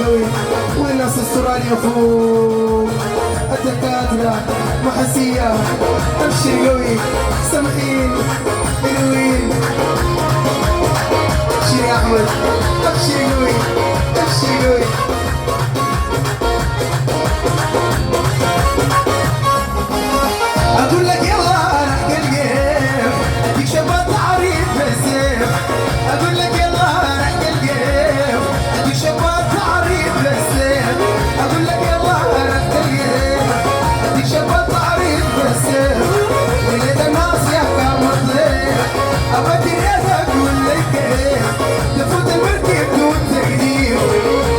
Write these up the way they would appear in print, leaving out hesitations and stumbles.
قوي والناس استراليا فوق الدكاترة محسية ابشر قوي سمحين حلوين ابشر يا احمد ابشر قوي ابشر قوي اقول لك يلا رح القيف اديك شباب تعريف بالسيف اقول لك يلا رح القيف اديك شباب تعريف بالسيف اقول لك يلا رح القيف اديك شباب تعريف بالسيف وليد الناس يا كام الضيف اودي ريتك ولا كيف تفوت المركب دون تقدير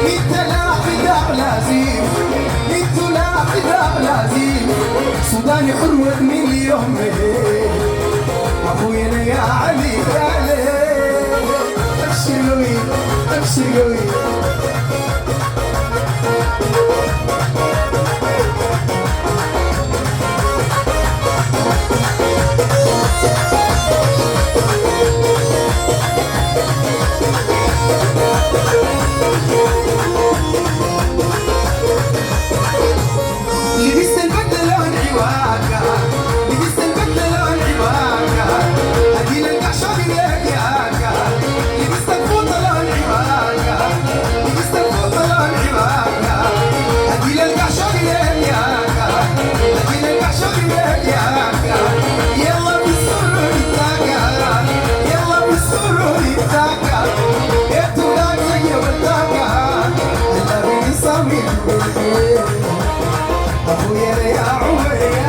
انت لا خداع لازم انت لا خداع لازم سوداني حرود من اليوم ابويا يا علي يا علي ابشر قوي ابشر قوي لبست البدله لون عواقه لبست البدله لون عواقه ادي لك شوقي لك ياكا لبست الفوطه لون عواقه لبست الفوطه لون عواقه ادي لك شوقي لك ياكا ادي لك شوقي لك ياكا يلا بالسرور التاكا يلا بالسرور التاكا يا تراك زي التاكا الا بيصمم بالخير ابويا يا عمري